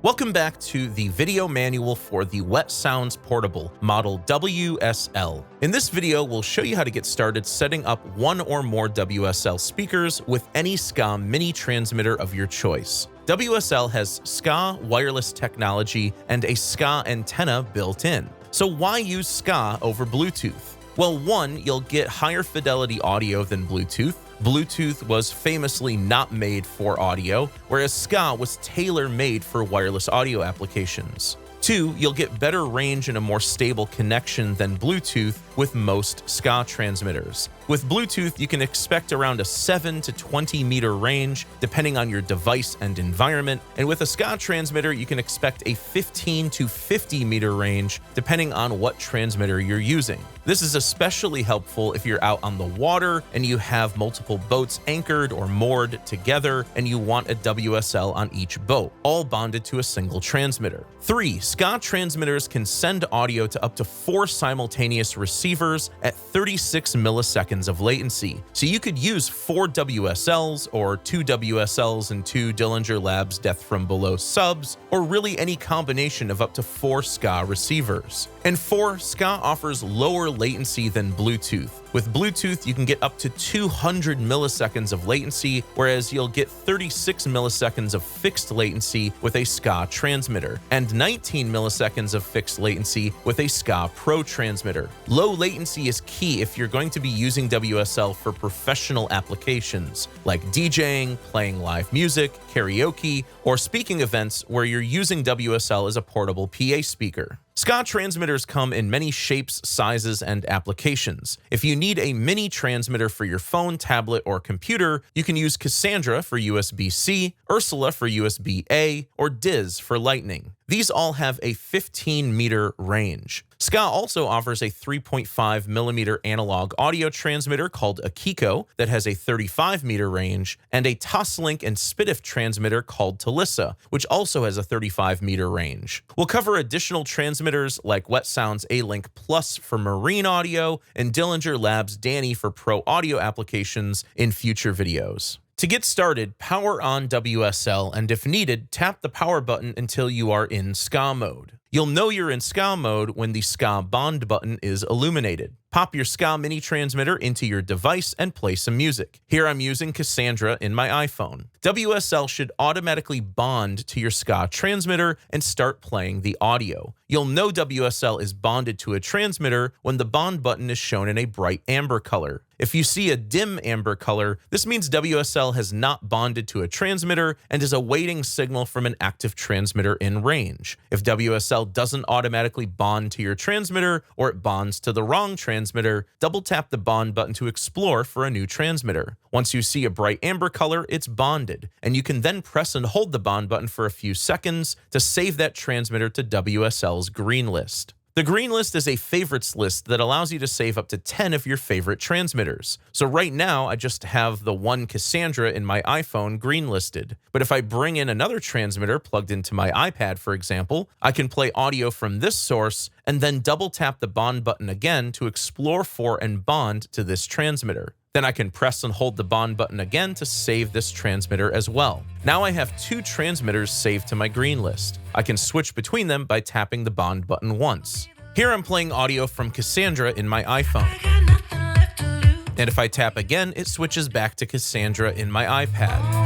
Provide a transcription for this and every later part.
Welcome back to the video manual for the Wet Sounds Portable model WSL. In this video, we'll show you how to get started setting up one or more WSL speakers with any SKAA mini transmitter of your choice. WSL has SKAA wireless technology and a SKAA antenna built in. So why use SKAA over Bluetooth? Well, one, you'll get higher fidelity audio than Bluetooth. Bluetooth was famously not made for audio, whereas SKAA was tailor-made for wireless audio applications. Two, you'll get better range and a more stable connection than Bluetooth with most SKAA transmitters. With Bluetooth, you can expect around a 7 to 20 meter range, depending on your device and environment, and with a SKAA transmitter, you can expect a 15 to 50 meter range, depending on what transmitter you're using. This is especially helpful if you're out on the water and you have multiple boats anchored or moored together and you want a WSL on each boat, all bonded to a single transmitter. 3. SKAA transmitters can send audio to up to 4 simultaneous receivers at 36 milliseconds of latency. So you could use 4 WSLs or 2 WSLs and 2 Dillinger Labs Death from Below subs, or really any combination of up to 4 SKAA receivers. And 4, SKAA offers lower latency than Bluetooth. With Bluetooth, you can get up to 200 milliseconds of latency, whereas you'll get 36 milliseconds of fixed latency with a SKAA transmitter, and 19 milliseconds of fixed latency with a SKAA Pro transmitter. Low latency is key if you're going to be using WSL for professional applications, like DJing, playing live music, karaoke, or speaking events where you're using WSL as a portable PA speaker. SKAA transmitters come in many shapes, sizes, and applications. If you need a mini transmitter for your phone, tablet, or computer, you can use Cassandra for USB-C, Ursula for USB-A, or Diz for Lightning. These all have a 15-meter range. SKAA also offers a 3.5mm analog audio transmitter called a Kiko that has a 35-meter range, and a Toslink and Spitif transmitter called Talissa, which also has a 35-meter range. We'll cover additional transmitters like Wet Sounds A-Link Plus for marine audio and Dillinger Labs Danny for pro audio applications in future videos. To get started, power on WSL, and if needed, tap the power button until you are in SKAA mode. You'll know you're in SKAA mode when the SKAA bond button is illuminated. Pop your SKAA mini transmitter into your device and play some music. Here I'm using Cassandra in my iPhone. WSL should automatically bond to your SKAA transmitter and start playing the audio. You'll know WSL is bonded to a transmitter when the bond button is shown in a bright amber color. If you see a dim amber color, this means WSL has not bonded to a transmitter and is awaiting signal from an active transmitter in range. If WSL doesn't automatically bond to your transmitter, or it bonds to the wrong transmitter, double tap the bond button to explore for a new transmitter. Once you see a bright amber color, it's bonded, and you can then press and hold the bond button for a few seconds to save that transmitter to WSL's green list. The green list is a favorites list that allows you to save up to 10 of your favorite transmitters. So right now, I just have the one Cassandra in my iPhone green listed. But if I bring in another transmitter plugged into my iPad, for example, I can play audio from this source and then double tap the bond button again to explore for and bond to this transmitter. Then I can press and hold the bond button again to save this transmitter as well. Now I have 2 transmitters saved to my green list. I can switch between them by tapping the bond button once. Here I'm playing audio from Cassandra in my iPhone. And if I tap again, it switches back to Cassandra in my iPad.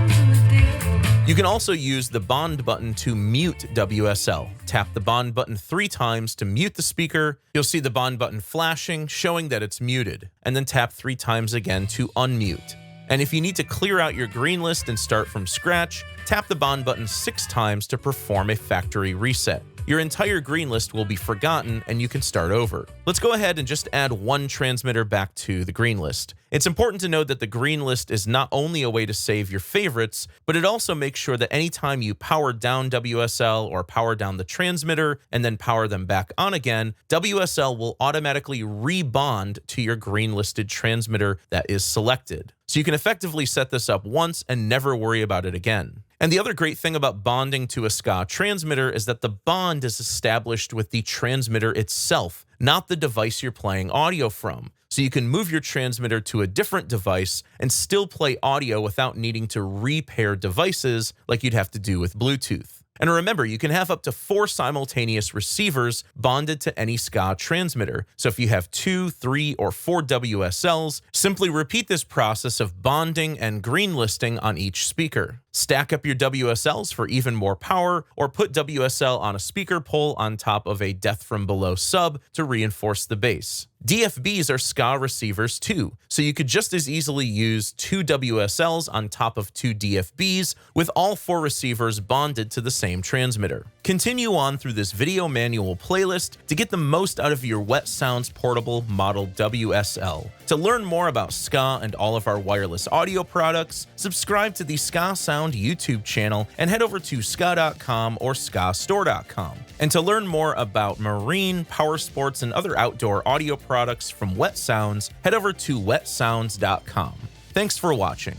You can also use the bond button to mute WSL. Tap the bond button 3 times to mute the speaker. You'll see the bond button flashing, showing that it's muted, and then tap 3 times again to unmute. And if you need to clear out your green list and start from scratch, tap the bond button 6 times to perform a factory reset. Your entire green list will be forgotten and you can start over. Let's go ahead and just add 1 transmitter back to the green list. It's important to note that the green list is not only a way to save your favorites, but it also makes sure that anytime you power down WSL or power down the transmitter and then power them back on again, WSL will automatically rebond to your green listed transmitter that is selected. So you can effectively set this up once and never worry about it again. And the other great thing about bonding to a SKAA transmitter is that the bond is established with the transmitter itself, not the device you're playing audio from. So you can move your transmitter to a different device and still play audio without needing to repair devices like you'd have to do with Bluetooth. And remember, you can have up to 4 simultaneous receivers bonded to any SKAA transmitter. So if you have 2, 3, or 4 WSLs, simply repeat this process of bonding and greenlisting on each speaker. Stack up your WSLs for even more power, or put WSL on a speaker pole on top of a Death from Below sub to reinforce the bass. DFBs are SKAA receivers too, so you could just as easily use 2 WSLs on top of 2 DFBs with all 4 receivers bonded to the same transmitter. Continue on through this video manual playlist to get the most out of your Wet Sounds Portable Model WSL. To learn more about SKAA and all of our wireless audio products, subscribe to the SKAAsound YouTube channel and head over to SKAA.com or SKAAstore.com. And to learn more about marine, power sports, and other outdoor audio products from Wet Sounds, head over to wetsounds.com. Thanks for watching.